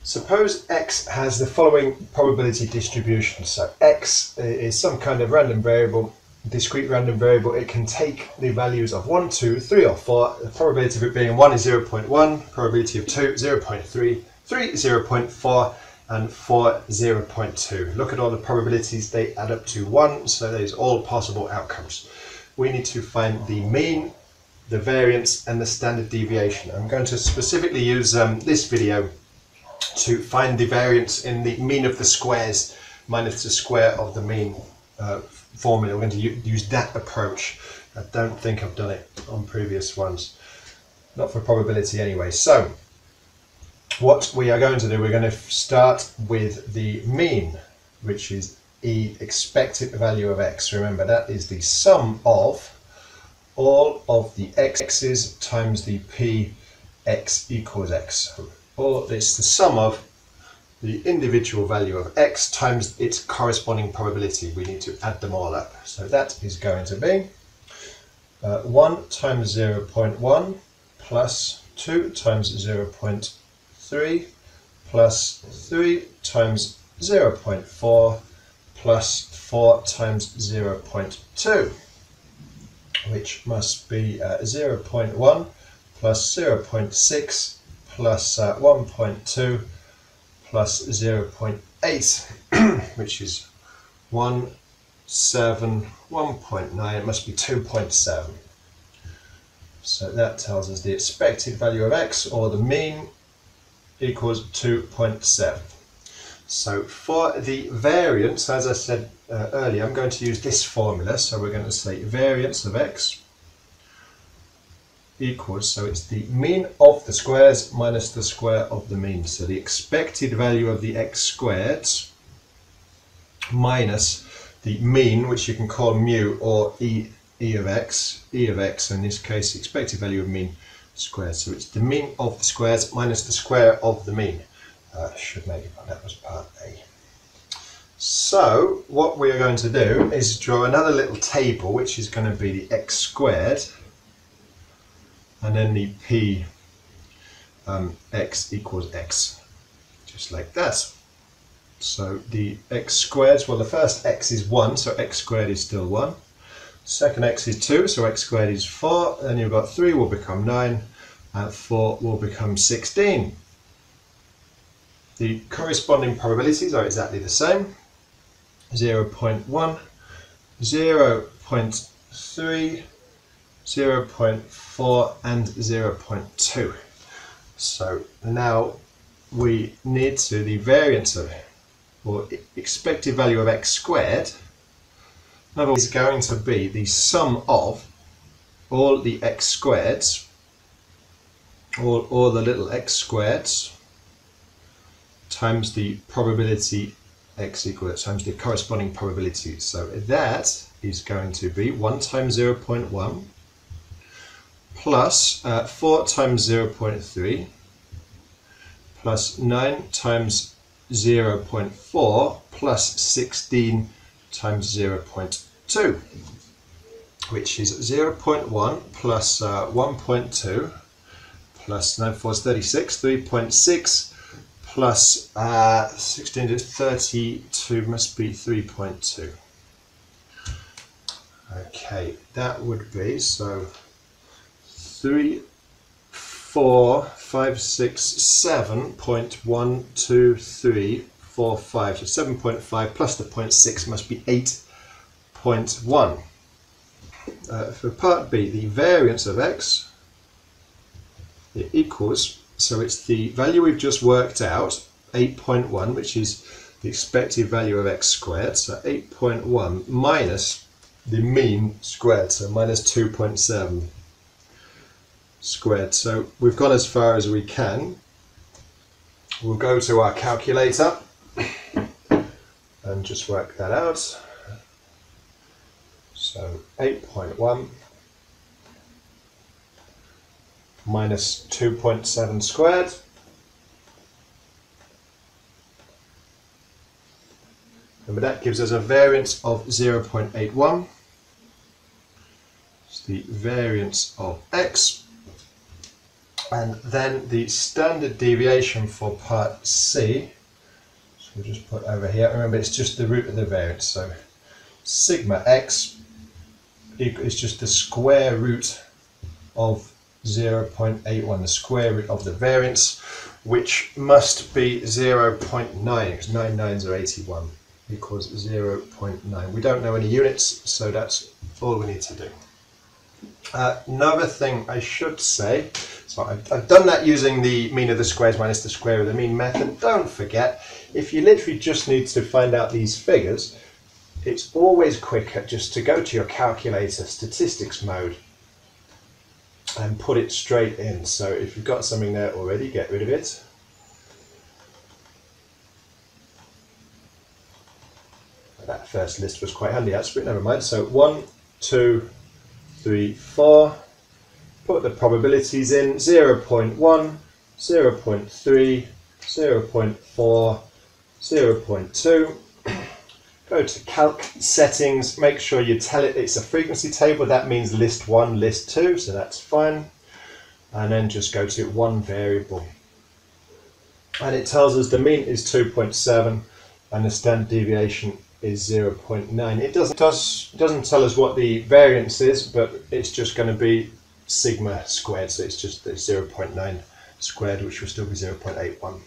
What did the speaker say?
Suppose x has the following probability distribution. So x is some kind of random variable, discrete random variable. It can take the values of 1, 2, 3 or 4. The probability of it being 1 is 0.1, probability of 2 0.3, 3 0.4 and 4 0.2. Look at all the probabilities, they add up to 1, so there's all possible outcomes. We need to find the mean, the variance and the standard deviation. I'm going to specifically use this video to find the variance in the mean of the squares minus the square of the mean formula. We're going to use that approach. I don't think I've done it on previous ones, not for probability anyway. So what we are going to do, we're going to start with the mean, which is the expected value of x. Remember, that is the sum of all of the x's times the p x equals x. Or it's the sum of the individual value of x times its corresponding probability. We need to add them all up. So that is going to be 1 times 0.1 plus 2 times 0.3 plus 3 times 0.4 plus 4 times 0.2, which must be 0.1 plus 0.6 plus 1.2 plus 0.8, which is 1.9. It must be 2.7. So that tells us the expected value of x, or the mean, equals 2.7. So for the variance, as I said earlier, I'm going to use this formula. So we're going to say variance of x equals, so it's the mean of the squares minus the square of the mean. So the expected value of the x squared minus the mean, which you can call mu or e of x, in this case expected value of mean squared. So it's the mean of the squares minus the square of the mean. Should make it, that was part A. So what we are going to do is draw another little table, which is going to be the x squared and then the p x equals x, just like that. So the x squared, well, the first x is 1, so x squared is still 1. Second x is 2, so x squared is 4. Then you've got 3 will become 9, and 4 will become 16. The corresponding probabilities are exactly the same. 0.1, 0.3, 0.4 and 0.2. So now we need to, the variance of, or expected value of x squared, in other words, is going to be the sum of all the x squareds, all the little x squareds, times the probability x equals times the corresponding probability. So that is going to be 1 times 0.1 plus 4 times 0.3 plus 9 times 0.4 plus 16 times 0.2, which is 0.1 plus 1.2 plus 9 4 is 36, 3.6 plus 16 is 32, must be 3.2. Okay, that would be, so 3, 4, 5, 6, 7.12345. So 7.5 plus the 0.6 must be 8.1. For part B, the variance of x, it equals, so it's the value we've just worked out, 8.1, which is the expected value of x squared, so 8.1 minus the mean squared, so minus 2.7 squared. So we've gone as far as we can. We'll go to our calculator and just work that out. So 8.1 minus 2.7 squared Remember, that gives us a variance of 0.81. It's the variance of x. And then the standard deviation for part C, so we'll just put over here, remember it's just the root of the variance, so sigma x is just the square root of 0.81, the square root of the variance, which must be 0.9, because 9 nines are 81, equals 0.9. We don't know any units, so that's all we need to do. Another thing I should say, so I've done that using the mean of the squares minus the square of the mean method. Don't forget, if you literally just need to find out these figures, it's always quicker just to go to your calculator, statistics mode, and put it straight in. So if you've got something there already, get rid of it. That first list was quite handy actually, but never mind. So 1, 2, 3, 4. Put the probabilities in: 0.1, 0.3, 0.4, 0.2. Go to Calc Settings, make sure you tell it it's a frequency table. That means list 1, list 2, so that's fine. And then just go to one variable. And it tells us the mean is 2.7 and the standard deviation is 0.9. It doesn't tell us what the variance is, but it's just going to be sigma squared, so it's just the 0.9 squared, which will still be 0.81.